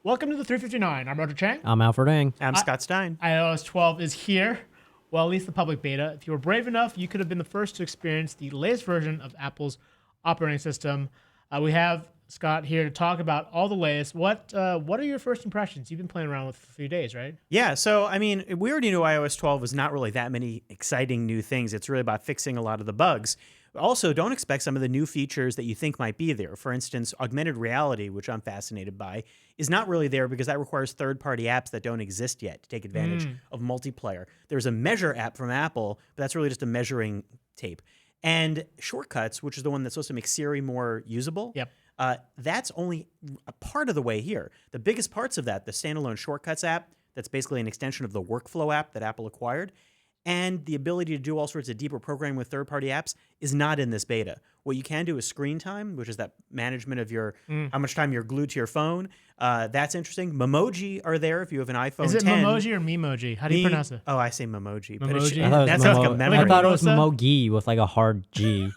Welcome to the 359. I'm Roger Chang. I'm Alfred Ng. I'm Scott Stein. iOS12 is here. Well, at least the public beta. If you were brave enough, you could have been the first to experience the latest version of Apple's operating system. We have Scott here to talk about all the latest. What are your first impressions? You've been playing around with it for a few days, right? Yeah, so I mean, we already knew iOS 12 was not really that many exciting new things. It's really about fixing a lot of the bugs. Also, don't expect some of the new features that you think might be there. For instance, augmented reality, which I'm fascinated by, is not really there because that requires third-party apps that don't exist yet to take advantage of multiplayer. There's a measure app from Apple, but that's really just a measuring tape. And shortcuts, which is the one that's supposed to make Siri more usable, that's only a part of the way here. The biggest parts of that, the standalone shortcuts app, that's basically an extension of the workflow app that Apple acquired, and the ability to do all sorts of deeper programming with third-party apps is not in this beta. What you can do is screen time, which is that management of your how much time you're glued to your phone. That's interesting. Memoji are there if you have an iPhone 10. Is it Memoji or Memoji? How do you pronounce it? Oh, I say Memoji. Memoji? That sounds like a memory. I thought it was Memoji with like a hard G.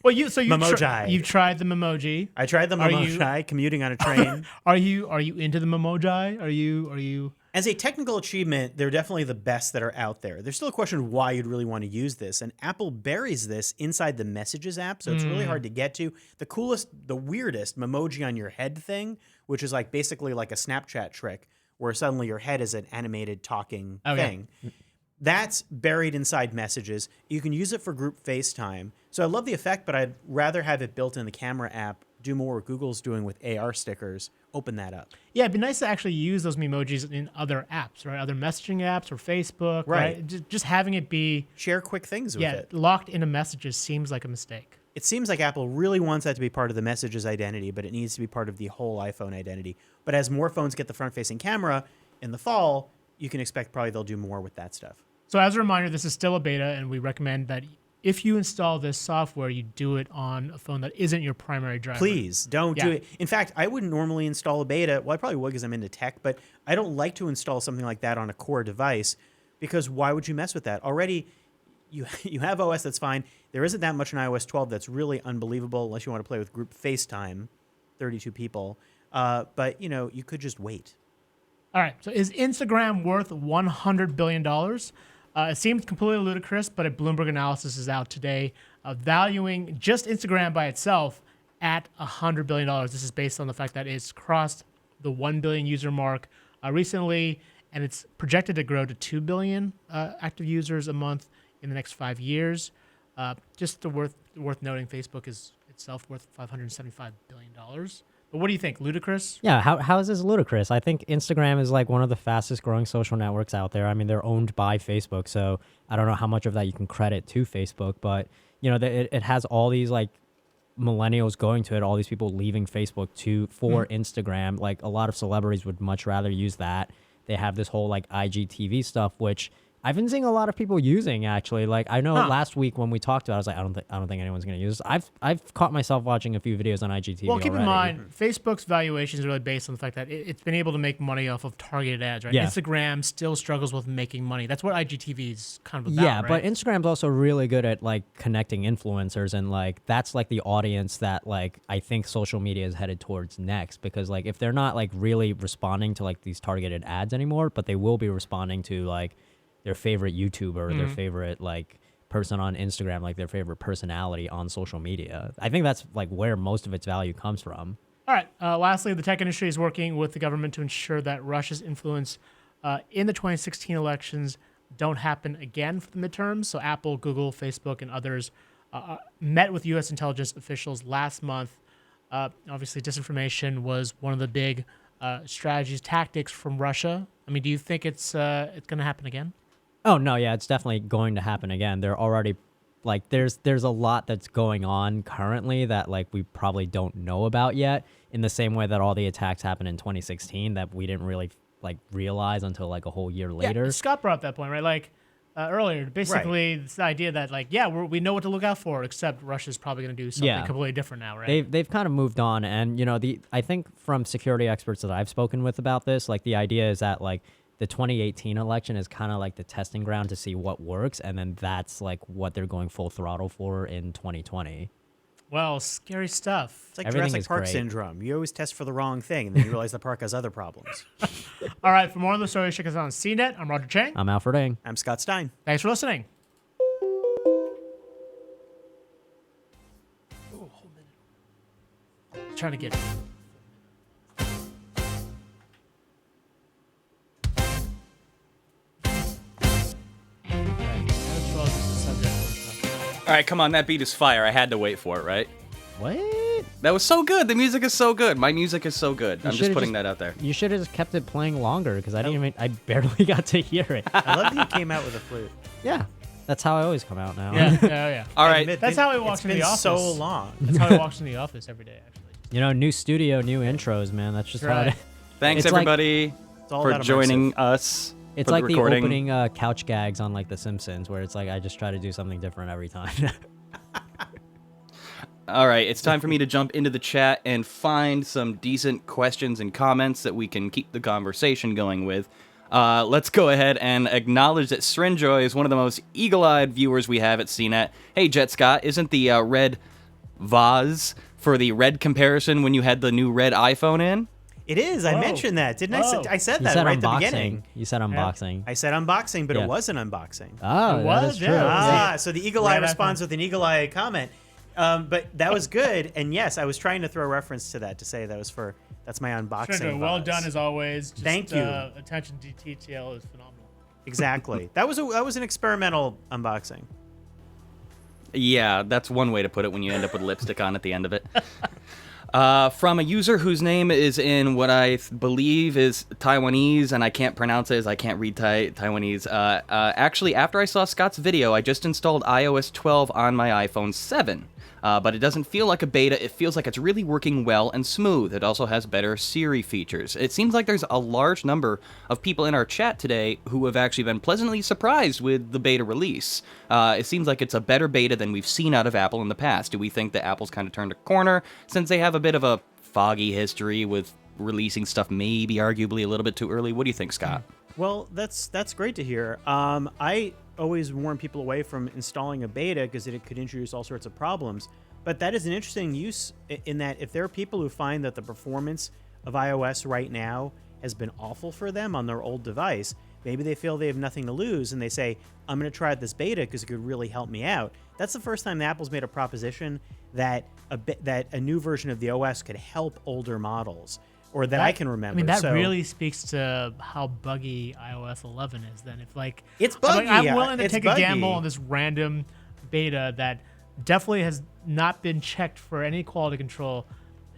Well, you've Memoji. tried the Memoji. I tried the Memoji commuting on a train. Are you into the Memoji? Are you? As a technical achievement, they're definitely the best that are out there. There's still a question of why you'd really want to use this, and Apple buries this inside the Messages app, so it's really hard to get to. The coolest, the weirdest Memoji on your head thing, which is like basically like a Snapchat trick, where suddenly your head is an animated talking thing. That's buried inside Messages. You can use it for group FaceTime. So I love the effect, but I'd rather have it built in the camera app, do more what Google's doing with AR stickers, open that up. Yeah, it'd be nice to actually use those Memojis in other apps, right? Other messaging apps or Facebook, right? Just having it be... Share quick things with it. Locked into Messages seems like a mistake. It seems like Apple really wants that to be part of the Messages identity, but it needs to be part of the whole iPhone identity. But as more phones get the front-facing camera in the fall, you can expect probably they'll do more with that stuff. So as a reminder, this is still a beta, and we recommend that if you install this software, you do it on a phone that isn't your primary driver. Please don't do it. In fact, I wouldn't normally install a beta. Well, I probably would because I'm into tech, but I don't like to install something like that on a core device because why would you mess with that? Already, you have OS that's fine. There isn't that much in iOS 12 that's really unbelievable unless you want to play with group FaceTime, 32 people. But, you could just wait. All right. So is Instagram worth $100 billion? It seems completely ludicrous, but a Bloomberg analysis is out today valuing just Instagram by itself at $100 billion. This is based on the fact that it's crossed the 1 billion user mark recently, and it's projected to grow to 2 billion active users a month in the next 5 years. Just worth noting, Facebook is itself worth $575 billion. But what do you think? Ludicrous? Yeah, how is this ludicrous? I think Instagram is like one of the fastest growing social networks out there. I mean, they're owned by Facebook, so I don't know how much of that you can credit to Facebook, but it has all these like millennials going to it, all these people leaving Facebook for Instagram. Like a lot of celebrities would much rather use that. They have this whole like IGTV stuff, which I've been seeing a lot of people using actually. Like I know last week when we talked about it, I was like, I don't think anyone's going to use this. I've caught myself watching a few videos on IGTV. Well, keep already. in mind, Facebook's valuation is really based on the fact that it's been able to make money off of targeted ads, right? Yeah. Instagram still struggles with making money. That's what IGTV is kind of about, yeah, right? But Instagram's also really good at like connecting influencers, and like that's like the audience that like I think social media is headed towards next, because like if they're not like really responding to like these targeted ads anymore, but they will be responding to like their favorite YouTuber, their favorite like person on Instagram, like their favorite personality on social media. I think that's like where most of its value comes from. All right. Lastly, the tech industry is working with the government to ensure that Russia's influence in the 2016 elections don't happen again for the midterms. So Apple, Google, Facebook, and others met with U.S. intelligence officials last month. Obviously, disinformation was one of the big strategies, tactics from Russia. I mean, do you think it's going to happen again? Oh, no, yeah, it's definitely going to happen again. They're already, like, there's a lot that's going on currently that, like, we probably don't know about yet, in the same way that all the attacks happened in 2016 that we didn't really, like, realize until, like, a whole year later. Yeah, Scott brought up that point, right? Like, earlier, basically, it's the idea that, like, we know what to look out for, except Russia's probably going to do something completely different now, right? They've kind of moved on, and, I think from security experts that I've spoken with about this, like, the idea is that, like, the 2018 election is kind of like the testing ground to see what works, and then that's like what they're going full throttle for in 2020. Well, scary stuff. It's like Everything Jurassic is Park great. syndrome. You always test for the wrong thing, and then you realize the park has other problems. All right, for more on the stories, check us out on CNET. I'm Roger Chang. I'm Alfred Ng. I'm Scott Stein. Thanks for listening. Ooh, a whole minute. Trying to get. All right, come on, that beat is fire. I had to wait for it, right? What? That was so good. The music is so good. My music is so good. I'm just should've putting that out there. You should have just kept it playing longer because I barely got to hear it. I love that you came out with a flute. Yeah, that's how I always come out now. Yeah. All right. Admit, That's how he walks it's into the been office. so long. That's how he walks in the office every day, actually. You know, new studio, new intros, man. That's just how Right. it. Thanks, It's like- everybody, It's all for about joining immersive. us. It's for like the recording. opening couch gags on like The Simpsons, where it's like I just try to do something different every time. All right, it's time for me to jump into the chat and find some decent questions and comments that we can keep the conversation going with. Let's go ahead and acknowledge that Srinjoy is one of the most eagle-eyed viewers we have at CNET. Hey, Jet Scott, isn't the red vase for the red comparison when you had the new red iPhone in? It is. I Whoa. mentioned that, didn't I? Whoa. I said You that said right at the unboxing. beginning. You said unboxing. I said unboxing, but Yeah. it was an unboxing. Oh, It that was, is true. yeah. Ah, so the eagle eye Red responds iPhone. with an eagle eye comment. But that was good. And yes, I was trying to throw a reference to that to say that's my unboxing. Sure, well vase. done as always. Just, Thank you. Attention to detail is phenomenal. Exactly. that was an experimental unboxing. Yeah, that's one way to put it when you end up with lipstick on at the end of it. From a user whose name is in what I believe is Taiwanese, and I can't pronounce it as I can't read Taiwanese. Actually, after I saw Scott's video, I just installed iOS 12 on my iPhone 7. But it doesn't feel like a beta. It feels like it's really working well and smooth. It also has better Siri features. It seems like there's a large number of people in our chat today who have actually been pleasantly surprised with the beta release. It seems like it's a better beta than we've seen out of Apple in the past. Do we think that Apple's kind of turned a corner since they have a bit of a foggy history with releasing stuff maybe arguably a little bit too early? What do you think, Scott? Well, that's great to hear. I always warn people away from installing a beta because it could introduce all sorts of problems. But that is an interesting use in that if there are people who find that the performance of iOS right now has been awful for them on their old device, maybe they feel they have nothing to lose and they say, I'm going to try this beta because it could really help me out. That's the first time that Apple's made a proposition that a new version of the OS could help older models. Or that I can remember. I mean, that So- really speaks to how buggy iOS 11 is. Then, if like It's I'm buggy. I'm willing to It's take buggy. a gamble on this random beta that definitely has not been checked for any quality control,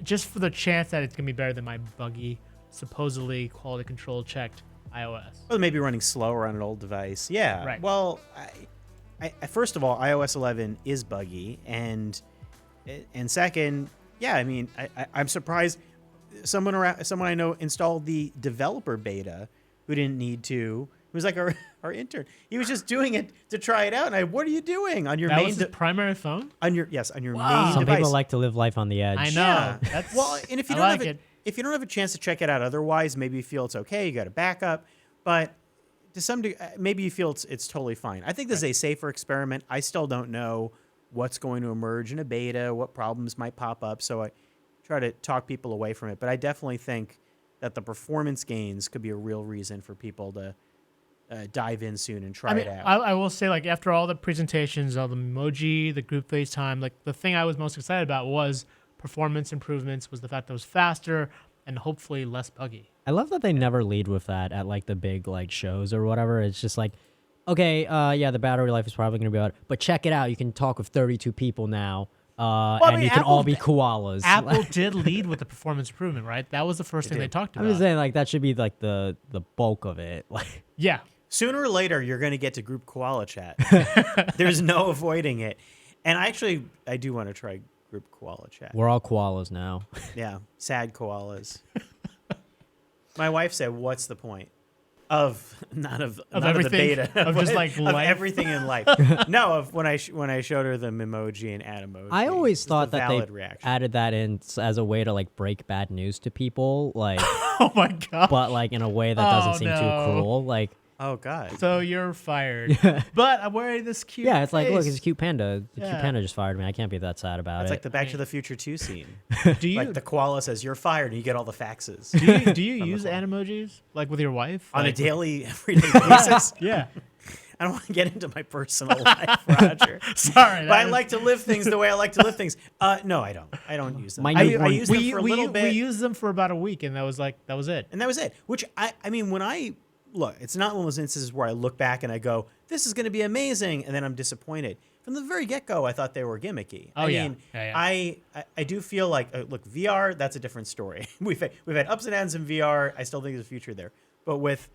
just for the chance that it's gonna be better than my buggy, supposedly quality control checked iOS. Well, maybe running slower on an old device. Yeah. Right. Well, I first of all, iOS 11 is buggy, and second, yeah. I mean, I'm surprised someone I know installed the developer beta who didn't need to. It was like our intern. He was just doing it to try it out. And what are you doing on your That main was his primary phone. on your Wow. main Some device? people like to live life on the edge. I know. Yeah. That's Well, and if you I don't like have it. if you don't have a chance to check it out otherwise, maybe you feel it's okay, you got a backup, but to some degree, maybe you feel it's totally fine. I think this is a safer experiment. I still don't know what's going to emerge in a beta, what problems might pop up, so I try to talk people away from it. But I definitely think that the performance gains could be a real reason for people to dive in soon and try I mean, it out. I will say, like, after all the presentations, all the emoji, the group FaceTime, like, the thing I was most excited about was performance improvements, was the fact that it was faster and hopefully less buggy. I love that they never lead with that at like the big like shows or whatever. It's just like, okay, yeah, the battery life is probably gonna be out, but check it out. You can talk with 32 people now, I and mean, you can all Apple- be koalas. Apple did lead with the performance improvement, right? That was the first thing they talked I'm about. just saying, like that should be like the bulk of it. Like, Yeah. Sooner or later, you're going to get to group koala chat. There's no avoiding it. And I do want to try group koala chat. we're all koalas now. Yeah, sad koalas. My wife said, "What's the point of not of the everything? beta Of just, like, of life? everything in life?" No, of when I showed her the memoji and add emoji. I always It's thought the that they valid reaction. added that in as a way to like break bad news to people, like, Oh my god. but like in a way that doesn't Oh, seem no. too cruel. Like, Oh God. So you're fired. But I'm wearing this cute. Yeah, it's like, look, face. it's a cute panda. The Yeah. cute panda just fired me. I can't be that sad about It's it. like the Back to the Future 2 scene. Do you Like the koala says, "You're fired," and you get all the faxes do you from the use koala. animojis like with your wife on a Like, daily, everyday basis. Yeah. I don't want to get into my personal life, Roger. Sorry. But I like to live things the way I like to live things. No, I don't. I don't use them. My I newborn- use them for a little bit, We used them for about a week, and that was it. and that was it. Which I mean, when I look, it's not one of those instances where I look back and I go, "This is going to be amazing," and then I'm disappointed. From the very get-go, I thought they were gimmicky. Oh, I yeah. mean, Yeah. I do feel like, look, VR, that's a different story. We've had ups and downs in VR. I still think there's a future there. But with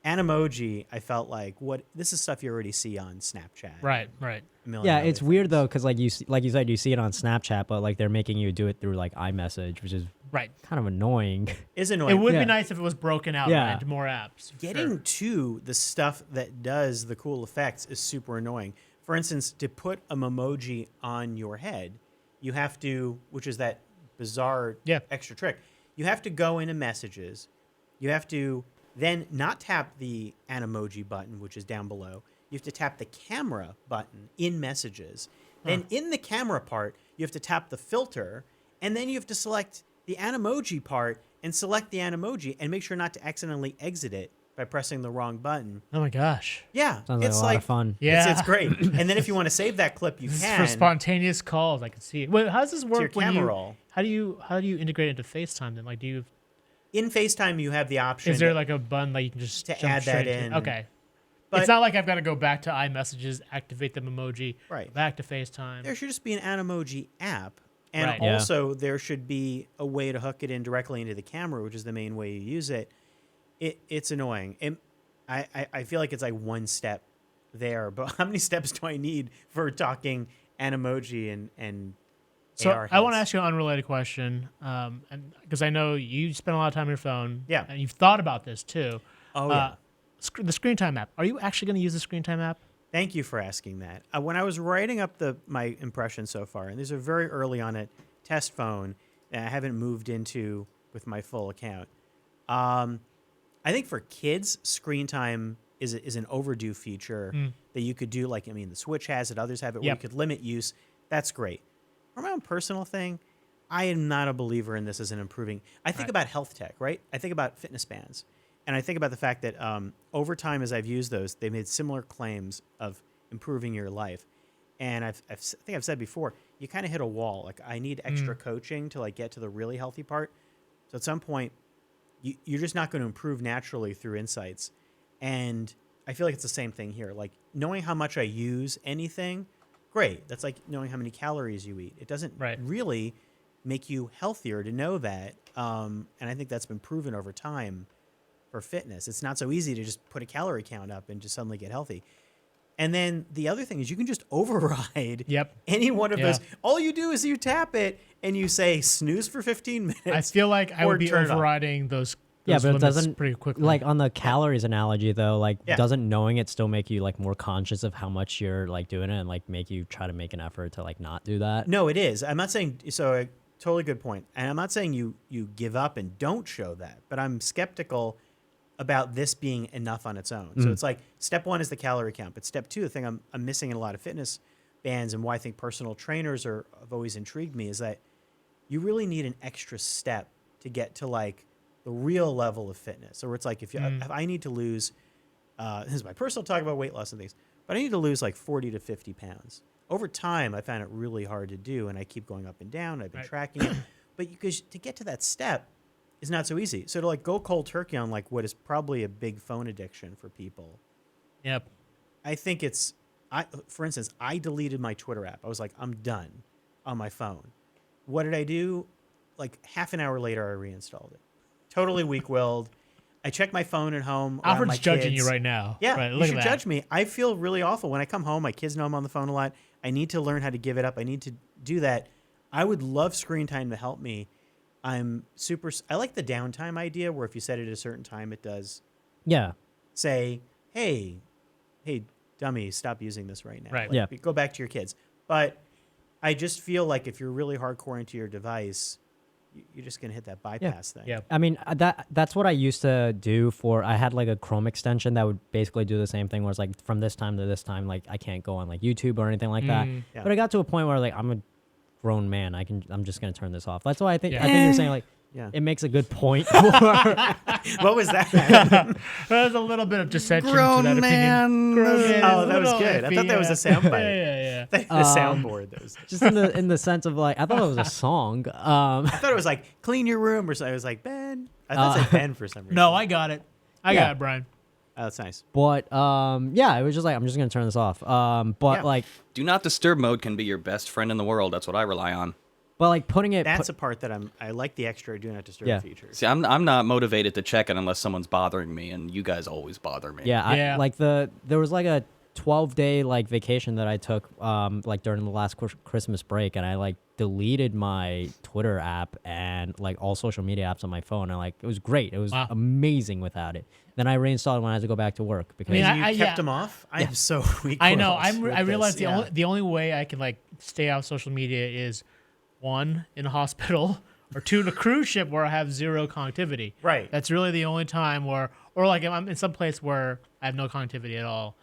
Animoji, I felt like this is stuff you already see on Snapchat. Right. A million Yeah, other it's weird things. though, because like you said, you see it on Snapchat, but like they're making you do it through like iMessage, which is Right. kind of annoying. Is It annoying. would Yeah. be nice if it was broken out Yeah. into more apps. for Getting sure. to the stuff that does the cool effects is super annoying. For instance, to put a memoji on your head, you have to, which is that bizarre Yeah. extra trick, you have to go into messages. You have to then not tap the Animoji button, which is down below. You have to tap the camera button in messages. Then in the camera part, you have to tap the filter, and then you have to select the Animoji part and select the Animoji and make sure not to accidentally exit it by pressing the wrong button. Oh my gosh. Yeah, Sounds like it's a lot of fun. Yeah. It's great. And then if you want to save that clip, you This is can. for spontaneous calls. I can see it. Wait, how does this work your when camera you? roll. How do you integrate it into FaceTime then? Like, do you? In FaceTime, you have the option. Is there like a button that you can just to jump add that straight into? in. Okay. But- It's not like I've got to go back to iMessages, activate the emoji, Right. back to FaceTime. There should just be an Animoji app. And Right. Yeah. also, there should be a way to hook it in directly into the camera, which is the main way you use it. It's annoying. I feel like it's like one step there, but how many steps do I need for talking Animoji and So AR I want to heads? ask you an unrelated question, and because I know you spend a lot of time on your phone. Yeah. And you've thought about this too. Oh, yeah. The Screen Time app. Are you actually going to use the Screen Time app? Thank you for asking that. When I was writing up my impressions so far, and these are very early on a test phone that I haven't moved into with my full account. I think for kids, Screen Time is an overdue feature that you could do. Like, I mean, the Switch has it, others have it, where you Yep. could limit use. That's great. For my own personal thing, I am not a believer in this as an improving. I think Right. about health tech, right? I think about fitness bands. And I think about the fact that over time, as I've used those, they made similar claims of improving your life. And I think I've said before, you kind of hit a wall. Like, I need extra coaching to like get to the really healthy part. So at some point, you're just not going to improve naturally through insights. And I feel like it's the same thing here. Like, knowing how much I use anything, great. That's like knowing how many calories you eat. It doesn't Right. really make you healthier to know that. And I think that's been proven over time for fitness. It's not so easy to just put a calorie count up and just suddenly get healthy. And then the other thing is you can just override Yep. any one of Yeah. those. All you do is you tap it and you say snooze for 15 minutes. I feel like I or would be turn it off. overriding those. Yeah, but it limits doesn't pretty quickly. like on the calories analogy though. Like, Yeah. doesn't knowing it still make you like more conscious of how much you're like doing it, and like make you try to make an effort to like not do that? No, it is. I'm not saying so. Totally good point. And I'm not saying you give up and don't show that, but I'm skeptical about this being enough on its own. So it's like step one is the calorie count, but step two, the thing I'm missing in a lot of fitness bands and why I think personal trainers have always intrigued me is that you really need an extra step to get to like the real level of fitness. So where it's like if I need to lose, this is my personal talk about weight loss and things, but I need to lose like 40 to 50 pounds. Over time, I found it really hard to do, and I keep going up and down. I've been Right. tracking it, but because to get to that step is not so easy. So to like go cold turkey on like what is probably a big phone addiction for people, Yep. I think for instance, I deleted my Twitter app. I was like, I'm done on my phone. What did I do? Like half an hour later, I reinstalled it. Totally weak-willed. I check my phone at home. around Alfred's my judging kids. you right now. Yeah, Right, you look should at that. judge me. I feel really awful when I come home. My kids know I'm on the phone a lot. I need to learn how to give it up. I need to do that. I would love Screen Time to help me. I like the downtime idea where if you set it at a certain time, it does Yeah. say, hey, dummy, stop using this right now. Right. Yeah. Go back to your kids. But I just feel like if you're really hardcore into your device, you're just gonna hit that bypass thing. Yeah. I mean, that's what I used to do I had like a Chrome extension that would basically do the same thing where it's like from this time to this time, like I can't go on like YouTube or anything like that. Yeah. But I got to a point where like I'm a grown man. I'm just going to turn this off. That's why I think Yeah. you're saying like Yeah. it makes a good point. For, What was that? There's a little bit of dissension Grown to that man. opinion. Grown man Oh, is a that was little good. I iffy, thought that was a soundbite. Yeah. The soundboard. That was. just in the sense of like I thought it was a song. I thought it was like clean your room or something. I was like Ben. I thought it said Ben for some reason. No, I got it. I Yeah. got it, Brian. Oh, that's nice. But yeah, it was just like I'm just gonna turn this off. But Yeah. like Do not disturb mode can be your best friend in the world. That's what I rely on. putting it. That's a part that I like the extra do not disturb Yeah. feature. See, I'm not motivated to check it unless someone's bothering me, and you guys always bother me. Yeah, Yeah. like there was like a 12-day like vacation that I took like during the last Christmas break, and I like deleted my Twitter app and like all social media apps on my phone, and like it was great. It was Wow. amazing without it. Then I reinstalled when I had to go back to work because mean, You I- kept yeah. them off. I am so weak. I know. I I realized the only way I can like stay off social media is one, in a hospital, or two, in a cruise ship where I have zero connectivity. Right. That's really the only time or like I'm in some place where I have no connectivity at all,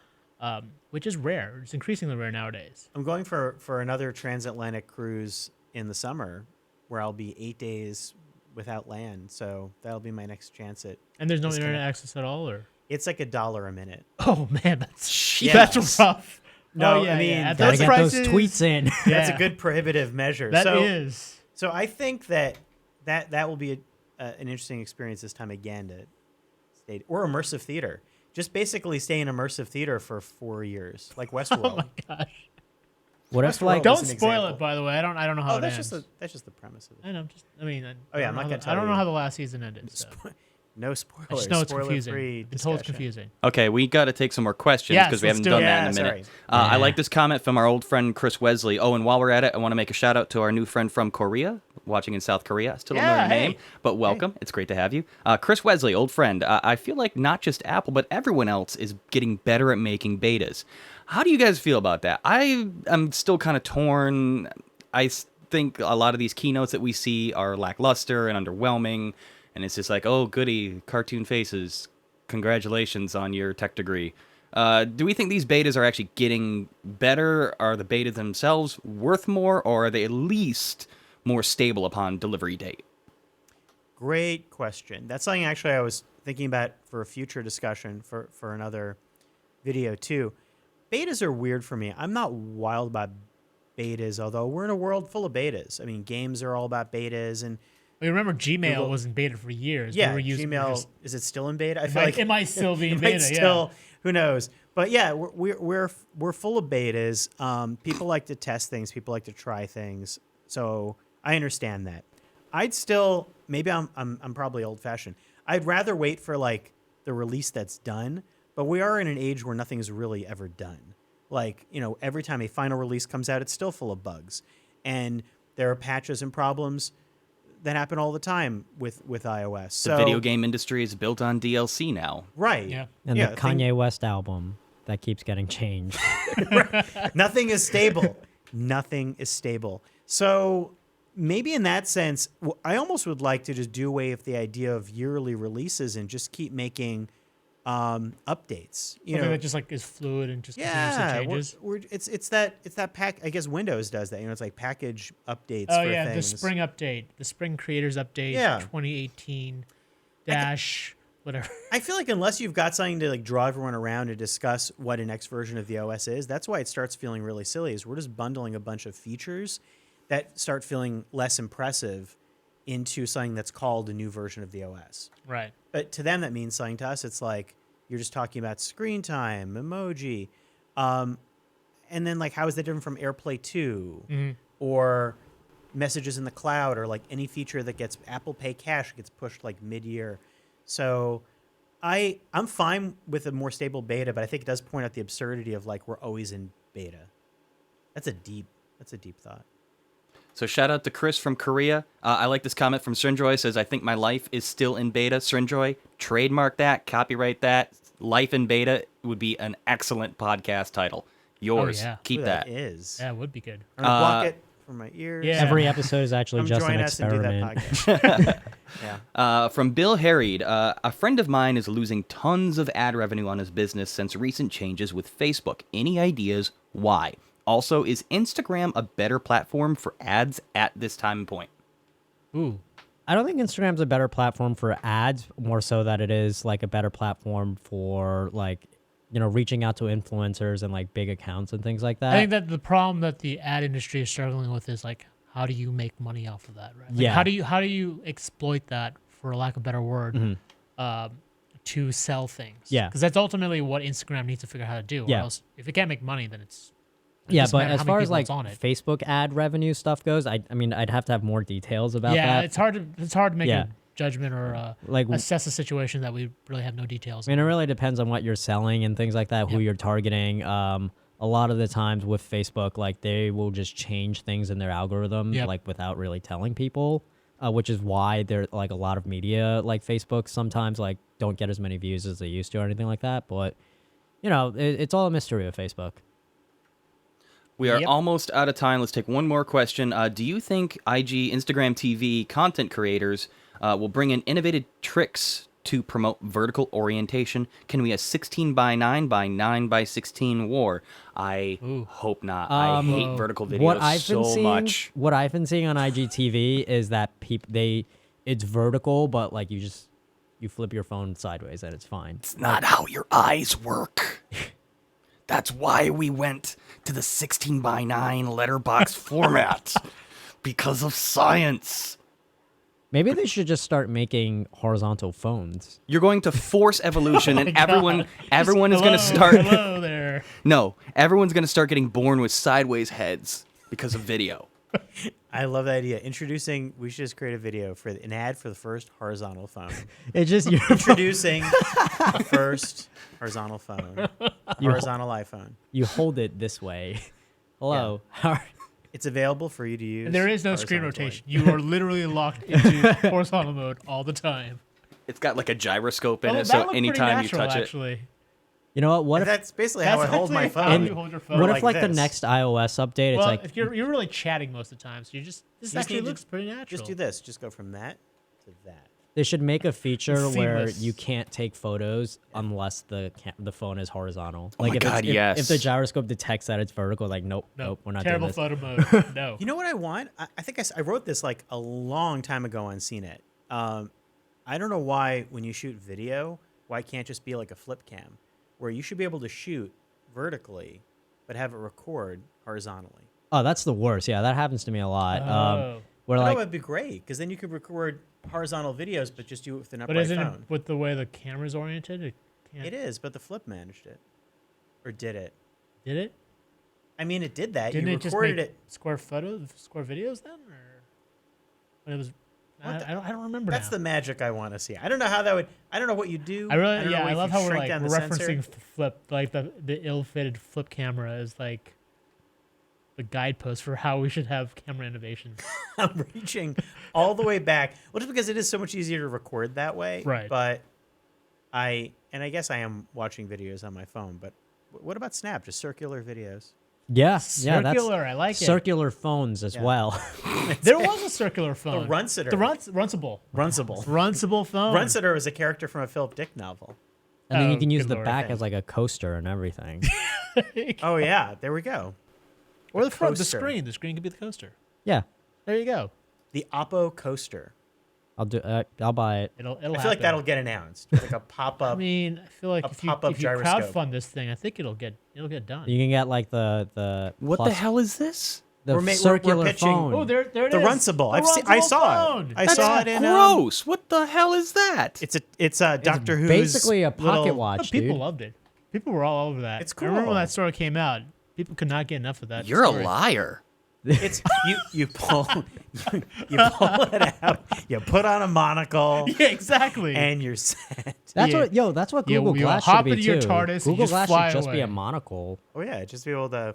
which is rare. It's increasingly rare nowadays. I'm going for another transatlantic cruise in the summer, where I'll be 8 days without land. So that'll be my next chance at. And there's no Disconnect. internet access at all, or It's like $1 a minute. oh man, that's Yeah. that's rough. No, Oh, yeah, I mean, yeah. At gotta those get prices, those tweets in. That's yeah, a good prohibitive measure. That so, is. So I think that will be an interesting experience this time again to stay or immersive theater. Just basically stay in immersive theater for 4 years, like Westworld. Oh my gosh! What if Westworld like Don't was an spoil example. it, by the way. I don't know how it that's ends. just the premise of it. I know. I mean, Oh, yeah, I I'm don't not know gonna I tell don't know you. how the last season ended. So. No I spoilers. just know it's confusing. Spoiler-free I've been told it's discussion. confusing. Okay, we got to take some more questions Yes, because we let's haven't do done it. that in a Yeah, minute. sorry. I like this comment from our old friend Chris Wesley. Oh, and while we're at it, I want to make a shout out to our new friend from Korea, watching in South Korea. I still don't know Yeah, your name, hey. but welcome. It's great to have you. Chris Wesley, old friend. I feel like not just Apple, but everyone else is getting better at making betas. How do you guys feel about that? I am still kind of torn. I think a lot of these keynotes that we see are lackluster and underwhelming, and it's just like, oh, goody, cartoon faces. Congratulations on your tech degree. Do we think these betas are actually getting better? Are the betas themselves worth more, or are they at least more stable upon delivery date? Great question. That's something actually I was thinking about for a future discussion for another video too. Betas are weird for me. I'm not wild about betas, although we're in a world full of betas. I mean, games are all about betas, and I mean, remember Gmail Google- was in beta for years. We yeah, were using Gmail is it still in beta? I it might still be in it beta. might still, who knows? But yeah, we're full of betas. People like to test things. People like to try things. So I understand that. I'd still maybe I'm probably old fashioned. I'd rather wait for like the release that's done. But we are in an age where nothing's really ever done. Like, every time a final release comes out, it's still full of bugs, and there are patches and problems that happen all the time with iOS. The So video game industry is built on DLC now. right, Yeah. and yeah, the Kanye West album that keeps getting changed. nothing is stable. Nothing is stable. So maybe in that sense, I almost would like to just do away with the idea of yearly releases and just keep making updates. Something that just like is fluid and just Yeah, continuously changes. it's that pack. I guess Windows does that. It's like package updates. Oh for yeah, things. the spring update, the spring creators update, Yeah. 2018 dash whatever. I feel like unless you've got something to like draw everyone around to discuss what a next version of the OS is, that's why it starts feeling really silly. Is we're just bundling a bunch of features that start feeling less impressive into something that's called a new version of the OS. Right. But to them, that means something. To us, it's like you're just talking about screen time, emoji, and then like how is that different from AirPlay 2 or messages in the cloud, or like any feature that gets Apple Pay Cash gets pushed like mid-year. So I'm fine with a more stable beta, but I think it does point out the absurdity of like we're always in beta. That's a deep thought. So shout out to Chris from Korea. I like this comment from Srinjoy. Says, I think my life is still in beta. Srinjoy, trademark that, copyright that. Life in beta would be an excellent podcast title. Yours. yeah. Keep Ooh, that. is. Yeah, it would be good. I'm gonna block it for my ears. Yeah. Every episode is actually Come just an join us and do that experiment. podcast. Yeah. From Bill Harried, a friend of mine is losing tons of ad revenue on his business since recent changes with Facebook. Any ideas why? Also, is Instagram a better platform for ads at this time and point? Ooh. I don't think Instagram's a better platform for ads, more so that it is like a better platform for like, reaching out to influencers and like big accounts and things like that. I think that the problem that the ad industry is struggling with is like, how do you make money off of that, right? Like, Yeah. How do you exploit that, for lack of a better word, to sell things? Yeah. Because that's ultimately what Instagram needs to figure out how to do. Yeah. Or else, if it can't make money, then it Yeah, doesn't but matter as how many far as people like it's on it. Facebook ad revenue stuff goes, I mean, I'd have to have more details about Yeah, that. it's hard to make Yeah. a judgment or Like- assess a situation that we really have no details. I mean, it really depends on what you're selling and things like that, who you're targeting. A lot of the times with Facebook, like they will just change things in their algorithm, Yep. like without really telling people, which is why there like a lot of media like Facebook sometimes like don't get as many views as they used to or anything like that. But it's all a mystery of Facebook. We are Yep. almost out of time. Let's take one more question. Do you think Instagram TV content creators will bring in innovative tricks to promote vertical orientation? Can we a 16 by 9 by 9 by 16 war? I hope not. I hate vertical videos What I've been so seeing, much. What I've been seeing on IGTV is that it's vertical, but like you flip your phone sideways and it's fine. It's not how your eyes work. That's why we went to the 16 by 9 letterbox format. Because of science. Maybe they should just start making horizontal phones. You're going to force evolution, and everyone is Hello, going to start. Hello there. No, everyone's going to start getting born with sideways heads because of video. I love that idea. We should just create a video for an ad for the first horizontal phone. It's just Introducing the first horizontal phone, horizontal iPhone. you hold it this way. Hello. It's available for you to use. And there is no screen horizontally. rotation. You are literally locked into horizontal mode all the time. It's got like a gyroscope in Oh, it, that so looked pretty anytime you natural, touch it. actually. You know what? What if That's basically how I hold my actually how phone. you hold your phone. what like if like the this. next iOS update? Well, It's like if you're really chatting most of the time, so this just actually need to looks pretty natural. Just do this. Just go from that to that. they should make a feature where Seamless. you can't take photos unless the phone is horizontal. Oh my if it's- God, if, yes. If the gyroscope detects that it's vertical, like nope, we're not Terrible doing this. photo mode. No. You know what I want? I think I wrote this like a long time ago on CNET. I don't know why when you shoot video, why it can't just be like a flip cam, where you should be able to shoot vertically, but have it record horizontally. Oh, that's the worst. Yeah, that happens to me a lot. Oh. Where That like would be great because then you could record horizontal videos, but just do it with an But upright isn't it phone. with the way the camera's oriented? It can't. It is, but the flip managed it, or did it? Did it? I mean, it did that. Didn't You it just recorded make it. square videos then, or when it was? What the- I don't remember. That's now. the magic I want to see. I don't know how that would. I don't know what you do. I really, don't know yeah, I if love you how we're shrink like down we're the referencing sensor. flip, like the ill-fitted flip camera is like the guidepost for how we should have camera innovation. I'm reaching all the way back. Well, just because it is so much easier to record that way. Right. But I guess I am watching videos on my phone. But what about Snap? Just circular videos. yeah, Circular, I like that's it. circular phones as well. There was a circular phone. Runcitor. The Runcible. Runcible. Runcible phone. Runcitor was a character from a Philip Dick novel. And then Oh, you can use good the lord. back as like a coaster and everything. Oh yeah, there we go. Or the front, the coaster. screen. The screen could be the coaster. Yeah, There you go. The Oppo coaster. I'll buy it. It'll I feel happen. like that'll get announced. Like a pop I up. mean, I feel like a if you pop-up gyroscope. crowdfund this thing, I think it'll get done. You can get like the What the plus- hell is this? the We're circular pitching- phone. Oh, there it The is. Runcible. The I saw Runcible it. phone. I That's saw it in. gross. What the hell is that? It's a Doctor Who's basically a pocket little- watch, People dude. loved it. People were all over that. It's I remember when cool. that story came out. People could not get enough of that. You're a story. liar. It's you pull you pull it out. You put on a monocle. Yeah, exactly. And you're set. That's Yeah. what Yeah, Google you Glass hop should be into your too. TARDIS and you Google just Glass fly should just be away. a monocle, Oh yeah, just be able to.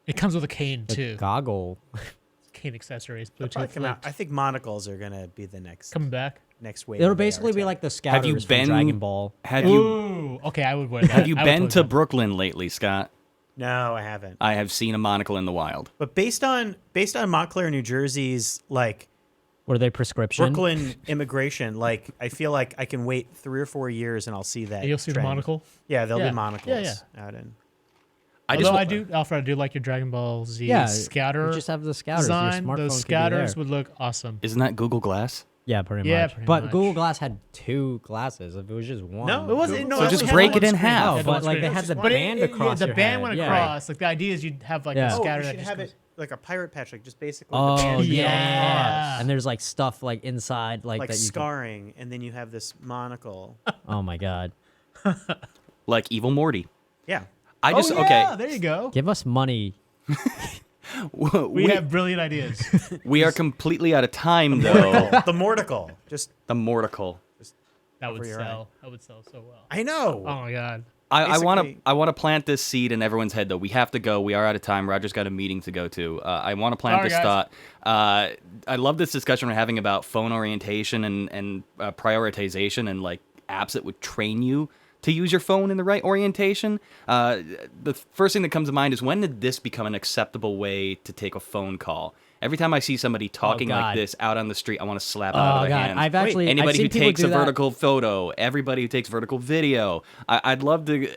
It comes with a cane a too. goggle. Cane accessories, Probably Bluetooth. come out. linked. I think monocles are gonna be the next Coming back. wave. It'll of basically AR be tech. like the scouters you from been- Dragon Ball. Have you Ooh, okay, I would wear that. have you I would been totally to wear that. Brooklyn lately, Scott? No, I haven't. I have seen a monocle in the wild. But based on Montclair, New Jersey's like Were they prescription? Brooklyn immigration, like I feel like I can wait 3 or 4 years and I'll see that. You'll see the trend. monocle. Yeah, there'll Yeah. be monocles Yeah, out in. Although Alfred, I do like your Dragon Ball Z Yeah, scouter you just have the scouters. design. Your smartphone Those could be scouters there. would look awesome. Isn't that Google Glass? Yeah, pretty Yeah, much. pretty But much. Google Glass had 2 glasses. If it was just one, No, It wasn't. No, So it just only had break one it in screen. half. It had but one like they screen. had the But band across the your band head. went Yeah. across. Like the idea is you'd have like Yeah. a Oh, scatter you that should just have goes- it like a pirate patch, like just basically. Oh the band yeah. And there's like stuff like inside, like like that. You scarring, and then you have this monocle. oh my god! Like Evil Morty. Yeah. I just oh, yeah, there you go. Give us money. We have brilliant ideas. we are completely out of time though. The morticle. Just The morticle. That would For your sell. That would sell so well. I know. Oh my god. I want to Basically- plant this seed in everyone's head though. We have to go. We are out of time. Roger's got a meeting to go to. I want to plant Sorry, this guys. thought. I love this discussion we're having about phone orientation and prioritization and like apps that would train you to use your phone in the right orientation. The first thing that comes to mind is, when did this become an acceptable way to take a phone call? Every time I see somebody talking like God. this out on the street, I want to slap it out of Oh their god! hands. I've actually I've Anybody seen who people takes do a that. vertical photo, everybody who takes vertical video. I'd love to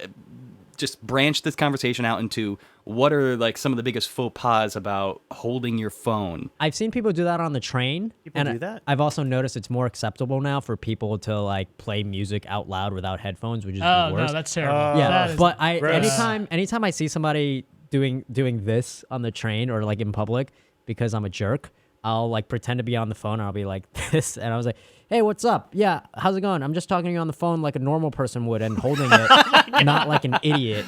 just branch this conversation out into what are like some of the biggest faux pas about holding your phone. I've seen people do that on the train. People and do that? I've also noticed it's more acceptable now for people to like play music out loud without headphones, which is Oh the no, worst. that's terrible. Yeah, That is but gross. anytime I see somebody doing this on the train or like in public because I'm a jerk, I'll like pretend to be on the phone and I'll be like this, and I was like, "Hey, what's up? Yeah, how's it going? I'm just talking to you on the phone like a normal person would and holding it, not like an idiot."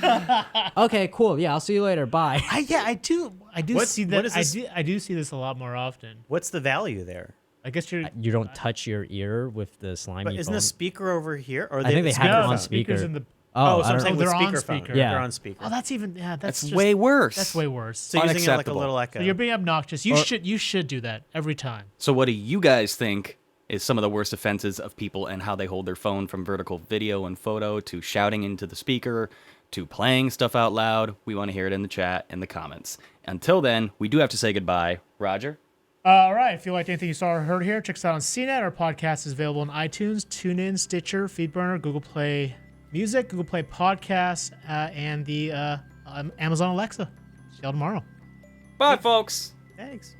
Okay, cool. Yeah, I'll see you later. Bye. I do What- see what that. is this? I do see this a lot more often. What's the value there? I guess you're. You don't touch your ear with the slimy But isn't phone. the speaker over here? Or I think they have it no, on the speaker. speakers in the. Oh, I so I'm don't saying know. with they're on speakerphone. speaker. Yeah. They're on speaker. Oh, that's even. Yeah, that's just, way worse. That's way worse. So you're using it like a unacceptable. little echo. So you're being obnoxious. You should do that every time. So what do you guys think is some of the worst offenses of people and how they hold their phone, from vertical video and photo to shouting into the speaker to playing stuff out loud? We want to hear it in the chat, in the comments. Until then, we do have to say goodbye. Roger? All right. If you liked anything you saw or heard here, check us out on CNET. Our podcast is available on iTunes, TuneIn, Stitcher, FeedBurner, Google Play Music, Google Play Podcasts, and the Amazon Alexa. See y'all tomorrow. Bye, folks. Thanks.